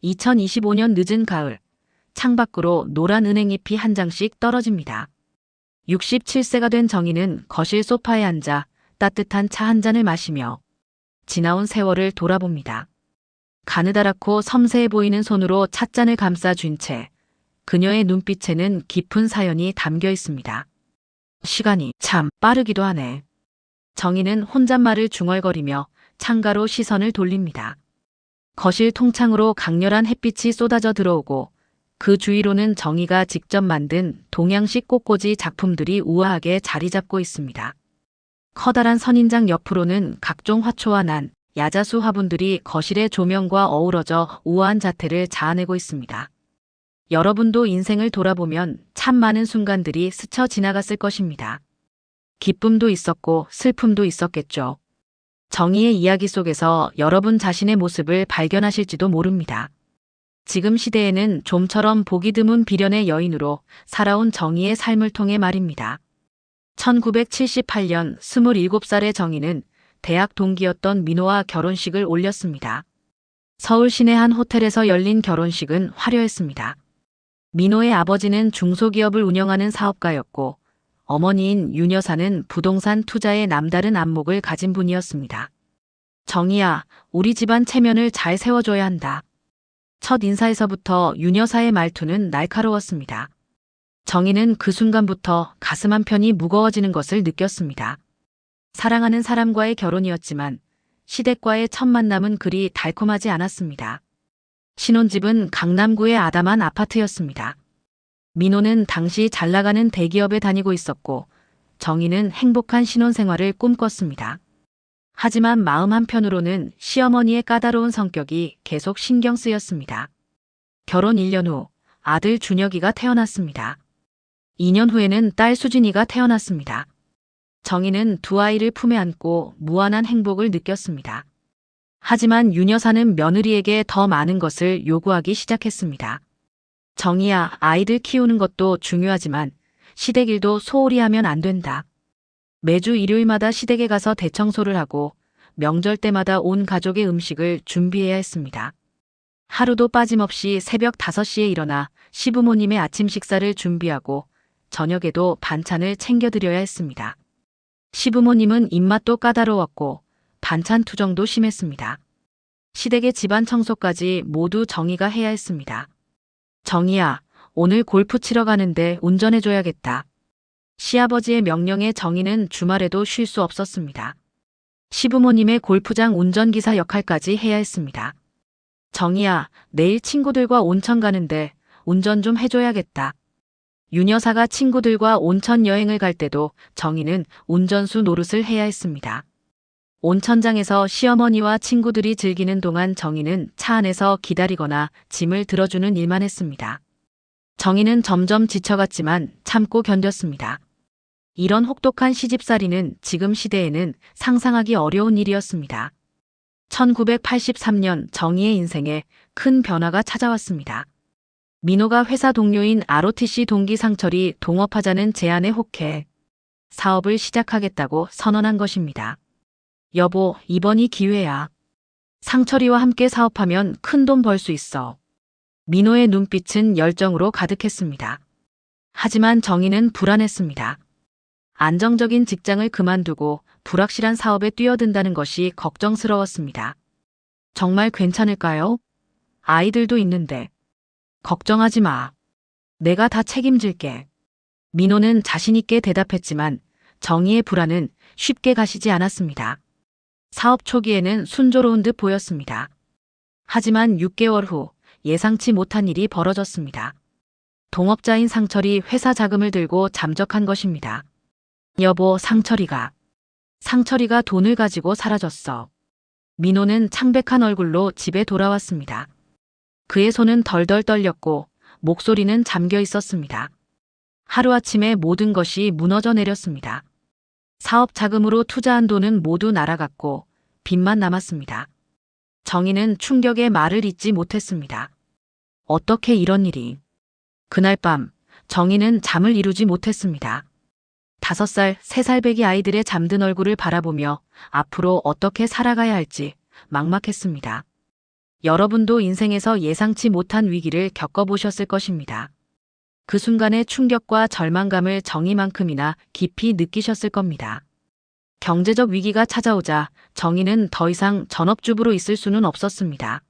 2025년 늦은 가을, 창밖으로 노란 은행잎이 한 장씩 떨어집니다. 67세가 된 정희는 거실 소파에 앉아 따뜻한 차 한 잔을 마시며 지나온 세월을 돌아봅니다. 가느다랗고 섬세해 보이는 손으로 찻잔을 감싸 쥔 채 그녀의 눈빛에는 깊은 사연이 담겨 있습니다. 시간이 참 빠르기도 하네. 정희는 혼잣말을 중얼거리며 창가로 시선을 돌립니다. 거실 통창으로 강렬한 햇빛이 쏟아져 들어오고 그 주위로는 정희가 직접 만든 동양식 꽃꽂이 작품들이 우아하게 자리 잡고 있습니다. 커다란 선인장 옆으로는 각종 화초와 난, 야자수 화분들이 거실의 조명과 어우러져 우아한 자태를 자아내고 있습니다. 여러분도 인생을 돌아보면 참 많은 순간들이 스쳐 지나갔을 것입니다. 기쁨도 있었고 슬픔도 있었겠죠. 정희의 이야기 속에서 여러분 자신의 모습을 발견하실지도 모릅니다. 지금 시대에는 좀처럼 보기 드문 비련의 여인으로 살아온 정희의 삶을 통해 말입니다. 1978년 27살의 정희는 대학 동기였던 민호와 결혼식을 올렸습니다. 서울 시내 한 호텔에서 열린 결혼식은 화려했습니다. 민호의 아버지는 중소기업을 운영하는 사업가였고 어머니인 윤 여사는 부동산 투자에 남다른 안목을 가진 분이었습니다. 정희야, 우리 집안 체면을 잘 세워줘야 한다. 첫 인사에서부터 윤 여사의 말투는 날카로웠습니다. 정희는 그 순간부터 가슴 한편이 무거워지는 것을 느꼈습니다. 사랑하는 사람과의 결혼이었지만 시댁과의 첫 만남은 그리 달콤하지 않았습니다. 신혼집은 강남구의 아담한 아파트였습니다. 민호는 당시 잘나가는 대기업에 다니고 있었고 정희는 행복한 신혼생활을 꿈꿨습니다. 하지만 마음 한편으로는 시어머니의 까다로운 성격이 계속 신경 쓰였습니다. 결혼 1년 후 아들 준혁이가 태어났습니다. 2년 후에는 딸 수진이가 태어났습니다. 정희는 두 아이를 품에 안고 무한한 행복을 느꼈습니다. 하지만 윤 여사는 며느리에게 더 많은 것을 요구하기 시작했습니다. 정희야, 아이들 키우는 것도 중요하지만 시댁 일도 소홀히 하면 안 된다. 매주 일요일마다 시댁에 가서 대청소를 하고 명절 때마다 온 가족의 음식을 준비해야 했습니다. 하루도 빠짐없이 새벽 5시에 일어나 시부모님의 아침 식사를 준비하고 저녁에도 반찬을 챙겨드려야 했습니다. 시부모님은 입맛도 까다로웠고 반찬 투정도 심했습니다. 시댁의 집안 청소까지 모두 정희가 해야 했습니다. 정희야, 오늘 골프 치러 가는데 운전해줘야겠다. 시아버지의 명령에 정희는 주말에도 쉴 수 없었습니다. 시부모님의 골프장 운전기사 역할까지 해야 했습니다. 정희야, 내일 친구들과 온천 가는데 운전 좀 해줘야겠다. 윤 여사가 친구들과 온천 여행을 갈 때도 정희는 운전수 노릇을 해야 했습니다. 온천장에서 시어머니와 친구들이 즐기는 동안 정희는 차 안에서 기다리거나 짐을 들어주는 일만 했습니다. 정희는 점점 지쳐갔지만 참고 견뎠습니다. 이런 혹독한 시집살이는 지금 시대에는 상상하기 어려운 일이었습니다. 1983년 정희의 인생에 큰 변화가 찾아왔습니다. 민호가 회사 동료인 ROTC 동기 상철이 동업하자는 제안에 혹해 사업을 시작하겠다고 선언한 것입니다. 여보, 이번이 기회야. 상철이와 함께 사업하면 큰 돈 벌 수 있어. 민호의 눈빛은 열정으로 가득했습니다. 하지만 정희는 불안했습니다. 안정적인 직장을 그만두고 불확실한 사업에 뛰어든다는 것이 걱정스러웠습니다. 정말 괜찮을까요? 아이들도 있는데. 걱정하지 마. 내가 다 책임질게. 민호는 자신있게 대답했지만 정희의 불안은 쉽게 가시지 않았습니다. 사업 초기에는 순조로운 듯 보였습니다. 하지만 6개월 후 예상치 못한 일이 벌어졌습니다. 동업자인 상철이 회사 자금을 들고 잠적한 것입니다. 여보, 상철이가 돈을 가지고 사라졌어. 민호는 창백한 얼굴로 집에 돌아왔습니다. 그의 손은 덜덜 떨렸고 목소리는 잠겨 있었습니다. 하루아침에 모든 것이 무너져 내렸습니다. 사업 자금으로 투자한 돈은 모두 날아갔고 빚만 남았습니다. 정희는 충격에 말을 잇지 못했습니다. 어떻게 이런 일이? 그날 밤 정희는 잠을 이루지 못했습니다. 5살, 3살 배기 아이들의 잠든 얼굴을 바라보며 앞으로 어떻게 살아가야 할지 막막했습니다. 여러분도 인생에서 예상치 못한 위기를 겪어보셨을 것입니다. 그 순간의 충격과 절망감을 정의만큼이나 깊이 느끼셨을 겁니다. 경제적 위기가 찾아오자 정희는 더 이상 전업주부로 있을 수는 없었습니다.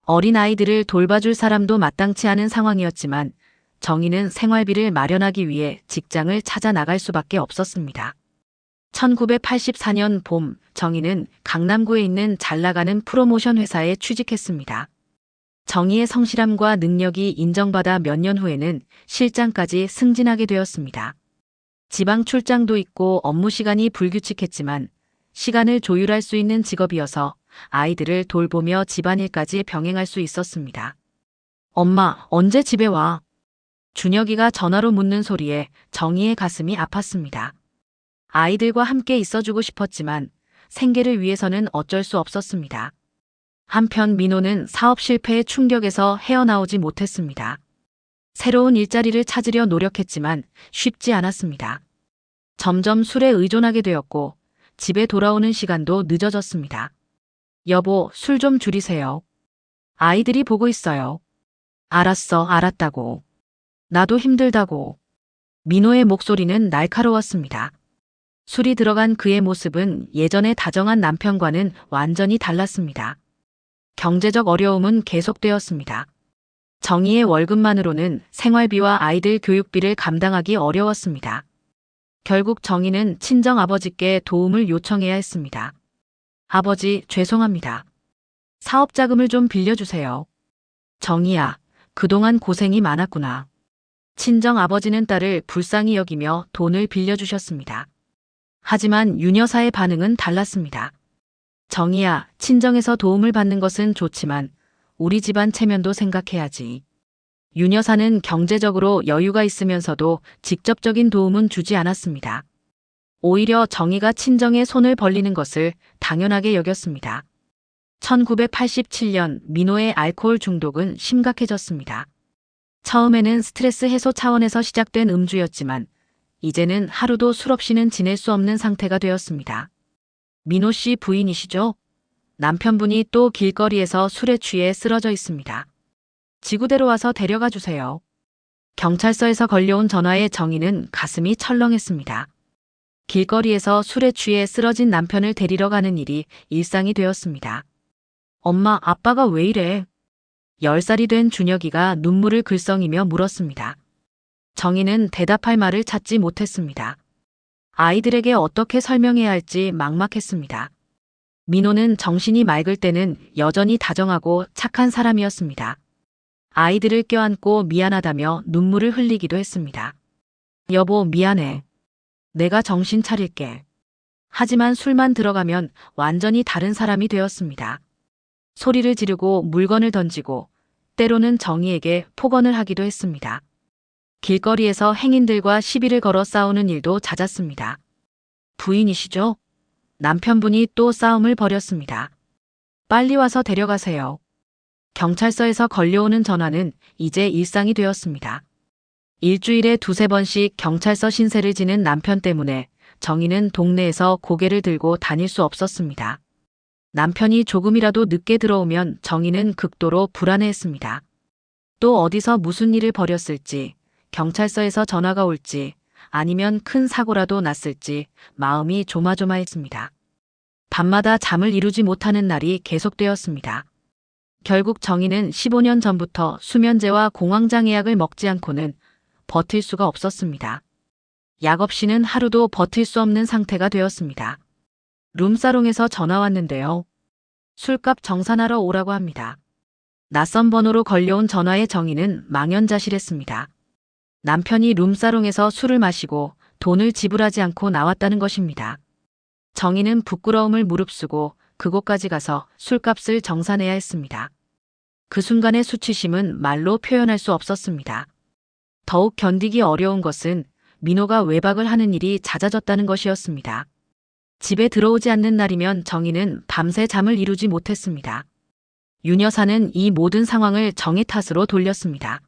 어린 아이들을 돌봐줄 사람도 마땅치 않은 상황이었지만 정희는 생활비를 마련하기 위해 직장을 찾아 나갈 수밖에 없었습니다. 1984년 봄, 정희는 강남구에 있는 잘나가는 프로모션 회사에 취직했습니다. 정희의 성실함과 능력이 인정받아 몇 년 후에는 실장까지 승진하게 되었습니다. 지방 출장도 있고 업무 시간이 불규칙했지만 시간을 조율할 수 있는 직업이어서 아이들을 돌보며 집안일까지 병행할 수 있었습니다. 엄마, 언제 집에 와? 준혁이가 전화로 묻는 소리에 정희의 가슴이 아팠습니다. 아이들과 함께 있어주고 싶었지만 생계를 위해서는 어쩔 수 없었습니다. 한편 민호는 사업 실패의 충격에서 헤어나오지 못했습니다. 새로운 일자리를 찾으려 노력했지만 쉽지 않았습니다. 점점 술에 의존하게 되었고 집에 돌아오는 시간도 늦어졌습니다. 여보, 술 좀 줄이세요. 아이들이 보고 있어요. 알았어, 알았다고. 나도 힘들다고. 민호의 목소리는 날카로웠습니다. 술이 들어간 그의 모습은 예전에 다정한 남편과는 완전히 달랐습니다. 경제적 어려움은 계속되었습니다. 정희의 월급만으로는 생활비와 아이들 교육비를 감당하기 어려웠습니다. 결국 정희는 친정아버지께 도움을 요청해야 했습니다. 아버지, 죄송합니다. 사업 자금을 좀 빌려주세요. 정희야, 그동안 고생이 많았구나. 친정아버지는 딸을 불쌍히 여기며 돈을 빌려주셨습니다. 하지만 윤 여사의 반응은 달랐습니다. 정희야, 친정에서 도움을 받는 것은 좋지만 우리 집안 체면도 생각해야지. 윤 여사는 경제적으로 여유가 있으면서도 직접적인 도움은 주지 않았습니다. 오히려 정희가 친정에 손을 벌리는 것을 당연하게 여겼습니다. 1987년 민호의 알코올 중독은 심각해졌습니다. 처음에는 스트레스 해소 차원에서 시작된 음주였지만 이제는 하루도 술 없이는 지낼 수 없는 상태가 되었습니다. 민호 씨 부인이시죠? 남편분이 또 길거리에서 술에 취해 쓰러져 있습니다. 지구대로 와서 데려가 주세요. 경찰서에서 걸려온 전화에 정희는 가슴이 철렁했습니다. 길거리에서 술에 취해 쓰러진 남편을 데리러 가는 일이 일상이 되었습니다. 엄마, 아빠가 왜 이래? 10살이 된 준혁이가 눈물을 글썽이며 물었습니다. 정희는 대답할 말을 찾지 못했습니다. 아이들에게 어떻게 설명해야 할지 막막했습니다. 민호는 정신이 맑을 때는 여전히 다정하고 착한 사람이었습니다. 아이들을 껴안고 미안하다며 눈물을 흘리기도 했습니다. 여보, 미안해. 내가 정신 차릴게. 하지만 술만 들어가면 완전히 다른 사람이 되었습니다. 소리를 지르고 물건을 던지고 때로는 정희에게 폭언을 하기도 했습니다. 길거리에서 행인들과 시비를 걸어 싸우는 일도 잦았습니다. 부인이시죠? 남편분이 또 싸움을 벌였습니다. 빨리 와서 데려가세요. 경찰서에서 걸려오는 전화는 이제 일상이 되었습니다. 일주일에 2~3번씩 경찰서 신세를 지는 남편 때문에 정희는 동네에서 고개를 들고 다닐 수 없었습니다. 남편이 조금이라도 늦게 들어오면 정희는 극도로 불안해했습니다. 또 어디서 무슨 일을 벌였을지, 경찰서에서 전화가 올지, 아니면 큰 사고라도 났을지 마음이 조마조마했습니다. 밤마다 잠을 이루지 못하는 날이 계속되었습니다. 결국 정희는 15년 전부터 수면제와 공황장애약을 먹지 않고는 버틸 수가 없었습니다. 약 없이는 하루도 버틸 수 없는 상태가 되었습니다. 룸사롱에서 전화 왔는데요. 술값 정산하러 오라고 합니다. 낯선 번호로 걸려온 전화에 정희는 망연자실했습니다. 남편이 룸사롱에서 술을 마시고 돈을 지불하지 않고 나왔다는 것입니다. 정희는 부끄러움을 무릅쓰고 그곳까지 가서 술값을 정산해야 했습니다. 그 순간의 수치심은 말로 표현할 수 없었습니다. 더욱 견디기 어려운 것은 민호가 외박을 하는 일이 잦아졌다는 것이었습니다. 집에 들어오지 않는 날이면 정희는 밤새 잠을 이루지 못했습니다. 윤 여사는 이 모든 상황을 정희 탓으로 돌렸습니다.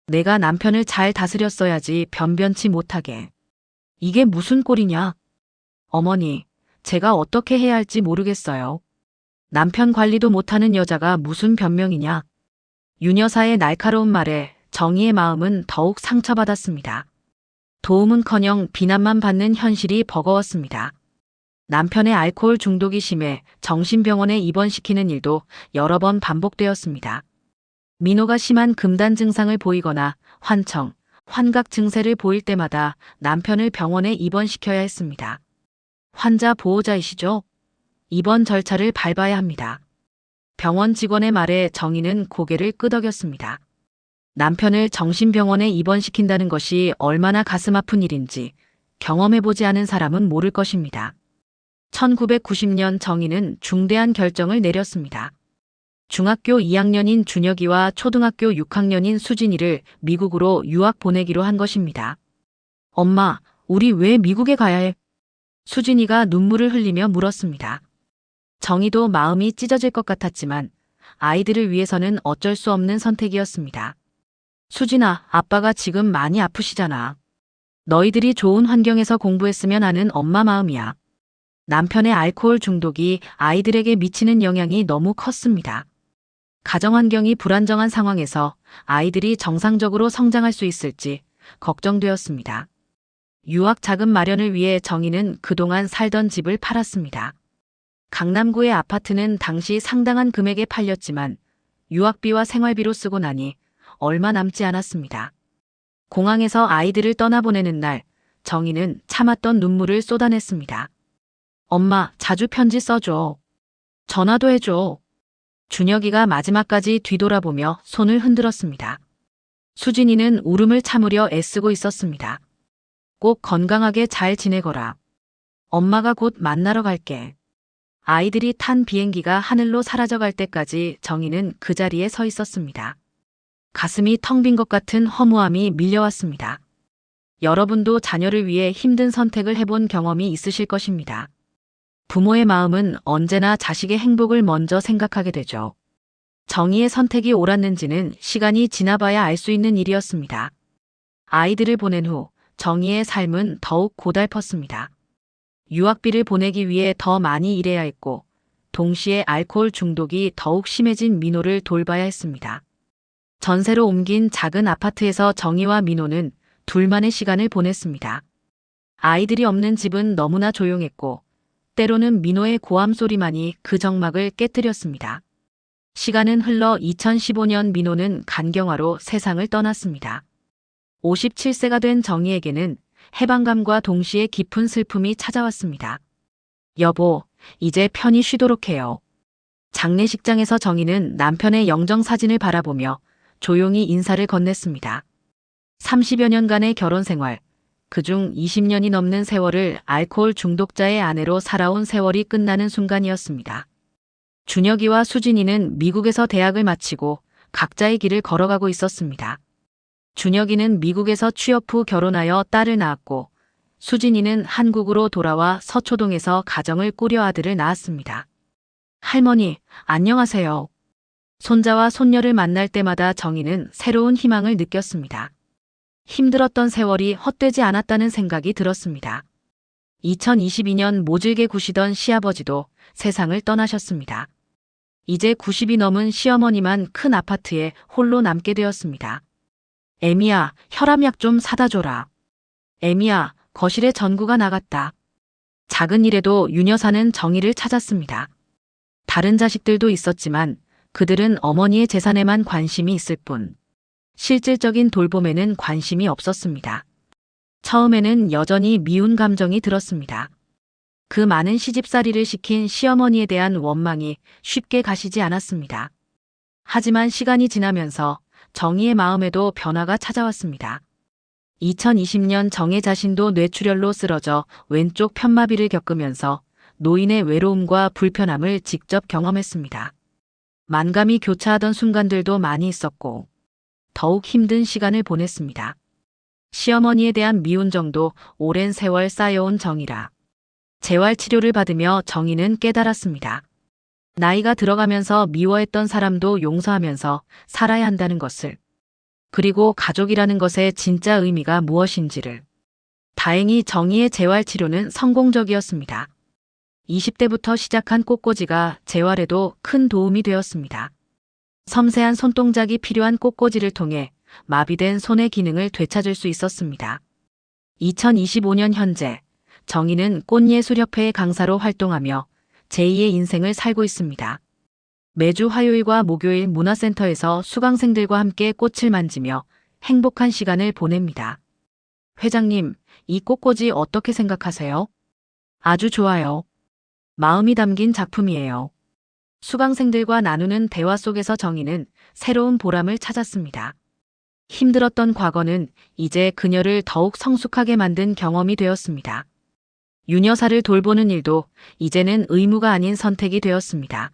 내가 남편을 잘 다스렸어야지 변변치 못하게. 이게 무슨 꼴이냐? 어머니, 제가 어떻게 해야 할지 모르겠어요. 남편 관리도 못하는 여자가 무슨 변명이냐. 윤 여사의 날카로운 말에 정희의 마음은 더욱 상처받았습니다. 도움은커녕 비난만 받는 현실이 버거웠습니다. 남편의 알코올 중독이 심해 정신병원에 입원시키는 일도 여러 번 반복되었습니다. 민호가 심한 금단 증상을 보이거나 환청, 환각 증세를 보일 때마다 남편을 병원에 입원시켜야 했습니다. 환자 보호자이시죠? 입원 절차를 밟아야 합니다. 병원 직원의 말에 정희는 고개를 끄덕였습니다. 남편을 정신병원에 입원시킨다는 것이 얼마나 가슴 아픈 일인지 경험해보지 않은 사람은 모를 것입니다. 1990년 정희는 중대한 결정을 내렸습니다. 중학교 2학년인 준혁이와 초등학교 6학년인 수진이를 미국으로 유학 보내기로 한 것입니다. 엄마, 우리 왜 미국에 가야 해? 수진이가 눈물을 흘리며 물었습니다. 정희도 마음이 찢어질 것 같았지만 아이들을 위해서는 어쩔 수 없는 선택이었습니다. 수진아, 아빠가 지금 많이 아프시잖아. 너희들이 좋은 환경에서 공부했으면 하는 엄마 마음이야. 남편의 알코올 중독이 아이들에게 미치는 영향이 너무 컸습니다. 가정 환경이 불안정한 상황에서 아이들이 정상적으로 성장할 수 있을지 걱정되었습니다. 유학 자금 마련을 위해 정희는 그동안 살던 집을 팔았습니다. 강남구의 아파트는 당시 상당한 금액에 팔렸지만 유학비와 생활비로 쓰고 나니 얼마 남지 않았습니다. 공항에서 아이들을 떠나보내는 날, 정희는 참았던 눈물을 쏟아냈습니다. 엄마, 자주 편지 써줘. 전화도 해줘. 준혁이가 마지막까지 뒤돌아보며 손을 흔들었습니다. 수진이는 울음을 참으려 애쓰고 있었습니다. 꼭 건강하게 잘 지내거라. 엄마가 곧 만나러 갈게. 아이들이 탄 비행기가 하늘로 사라져갈 때까지 정희는 그 자리에 서 있었습니다. 가슴이 텅 빈 것 같은 허무함이 밀려왔습니다. 여러분도 자녀를 위해 힘든 선택을 해본 경험이 있으실 것입니다. 부모의 마음은 언제나 자식의 행복을 먼저 생각하게 되죠. 정희의 선택이 옳았는지는 시간이 지나봐야 알 수 있는 일이었습니다. 아이들을 보낸 후 정희의 삶은 더욱 고달펐습니다. 유학비를 보내기 위해 더 많이 일해야 했고 동시에 알코올 중독이 더욱 심해진 민호를 돌봐야 했습니다. 전세로 옮긴 작은 아파트에서 정희와 민호는 둘만의 시간을 보냈습니다. 아이들이 없는 집은 너무나 조용했고 때로는 민호의 고함 소리만이 그 정막을 깨뜨렸습니다. 시간은 흘러 2015년 민호는 간경화로 세상을 떠났습니다. 57세가 된 정희에게는 해방감과 동시에 깊은 슬픔이 찾아왔습니다. 여보, 이제 편히 쉬도록 해요. 장례식장에서 정희는 남편의 영정사진을 바라보며 조용히 인사를 건넸습니다. 30여 년간의 결혼 생활, 그중 20년이 넘는 세월을 알코올 중독자의 아내로 살아온 세월이 끝나는 순간이었습니다. 준혁이와 수진이는 미국에서 대학을 마치고 각자의 길을 걸어가고 있었습니다. 준혁이는 미국에서 취업 후 결혼하여 딸을 낳았고 수진이는 한국으로 돌아와 서초동에서 가정을 꾸려 아들을 낳았습니다. 할머니, 안녕하세요. 손자와 손녀를 만날 때마다 정희는 새로운 희망을 느꼈습니다. 힘들었던 세월이 헛되지 않았다는 생각이 들었습니다. 2022년 모질게 구시던 시아버지도 세상을 떠나셨습니다. 이제 90이 넘은 시어머니만 큰 아파트에 홀로 남게 되었습니다. 애미야, 혈압약 좀 사다 줘라. 애미야, 거실에 전구가 나갔다. 작은 일에도 윤 여사는 정희를 찾았습니다. 다른 자식들도 있었지만 그들은 어머니의 재산에만 관심이 있을 뿐 실질적인 돌봄에는 관심이 없었습니다. 처음에는 여전히 미운 감정이 들었습니다. 그 많은 시집살이를 시킨 시어머니에 대한 원망이 쉽게 가시지 않았습니다. 하지만 시간이 지나면서 정희의 마음에도 변화가 찾아왔습니다. 2020년 정희 자신도 뇌출혈로 쓰러져 왼쪽 편마비를 겪으면서 노인의 외로움과 불편함을 직접 경험했습니다. 만감이 교차하던 순간들도 많이 있었고 더욱 힘든 시간을 보냈습니다. 시어머니에 대한 미운 정도 오랜 세월 쌓여온 정이라. 재활치료를 받으며 정희는 깨달았습니다. 나이가 들어가면서 미워했던 사람도 용서하면서 살아야 한다는 것을. 그리고 가족이라는 것의 진짜 의미가 무엇인지를. 다행히 정희의 재활치료는 성공적이었습니다. 20대부터 시작한 꽃꽂이가 재활에도 큰 도움이 되었습니다. 섬세한 손동작이 필요한 꽃꽂이를 통해 마비된 손의 기능을 되찾을 수 있었습니다. 2025년 현재 정희는 꽃예술협회의 강사로 활동하며 제2의 인생을 살고 있습니다. 매주 화요일과 목요일 문화센터에서 수강생들과 함께 꽃을 만지며 행복한 시간을 보냅니다. 회장님, 이 꽃꽂이 어떻게 생각하세요? 아주 좋아요. 마음이 담긴 작품이에요. 수강생들과 나누는 대화 속에서 정희는 새로운 보람을 찾았습니다. 힘들었던 과거는 이제 그녀를 더욱 성숙하게 만든 경험이 되었습니다. 유여사를 돌보는 일도 이제는 의무가 아닌 선택이 되었습니다.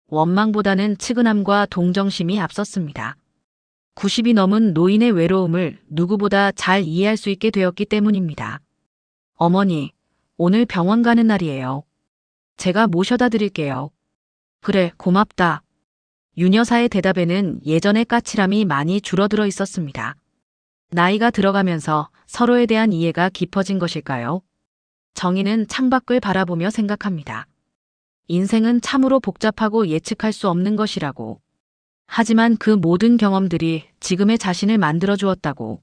원망보다는 측은함과 동정심이 앞섰습니다. 90이 넘은 노인의 외로움을 누구보다 잘 이해할 수 있게 되었기 때문입니다. 어머니, 오늘 병원 가는 날이에요. 제가 모셔다 드릴게요. 그래, 고맙다. 윤여사의 대답에는 예전의 까칠함이 많이 줄어들어 있었습니다. 나이가 들어가면서 서로에 대한 이해가 깊어진 것일까요? 정희는 창밖을 바라보며 생각합니다. 인생은 참으로 복잡하고 예측할 수 없는 것이라고. 하지만 그 모든 경험들이 지금의 자신을 만들어 주었다고.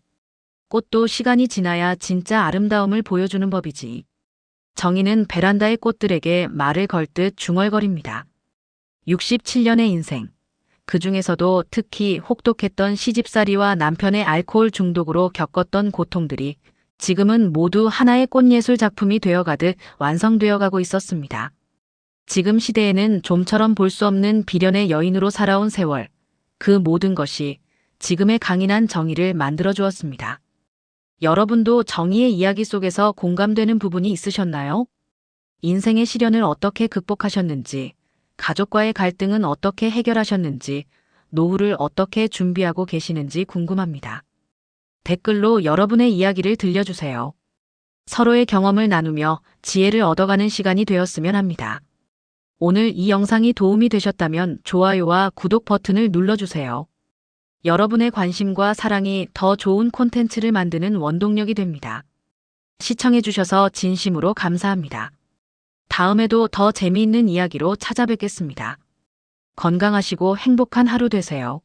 꽃도 시간이 지나야 진짜 아름다움을 보여주는 법이지. 정희는 베란다의 꽃들에게 말을 걸듯 중얼거립니다. 67년의 인생. 그 중에서도 특히 혹독했던 시집살이와 남편의 알코올 중독으로 겪었던 고통들이 지금은 모두 하나의 꽃예술 작품이 되어가듯 완성되어 가고 있었습니다. 지금 시대에는 좀처럼 볼 수 없는 비련의 여인으로 살아온 세월, 그 모든 것이 지금의 강인한 정희를 만들어 주었습니다. 여러분도 정희의 이야기 속에서 공감되는 부분이 있으셨나요? 인생의 시련을 어떻게 극복하셨는지, 가족과의 갈등은 어떻게 해결하셨는지, 노후를 어떻게 준비하고 계시는지 궁금합니다. 댓글로 여러분의 이야기를 들려주세요. 서로의 경험을 나누며 지혜를 얻어가는 시간이 되었으면 합니다. 오늘 이 영상이 도움이 되셨다면 좋아요와 구독 버튼을 눌러주세요. 여러분의 관심과 사랑이 더 좋은 콘텐츠를 만드는 원동력이 됩니다. 시청해주셔서 진심으로 감사합니다. 다음에도 더 재미있는 이야기로 찾아뵙겠습니다. 건강하시고 행복한 하루 되세요.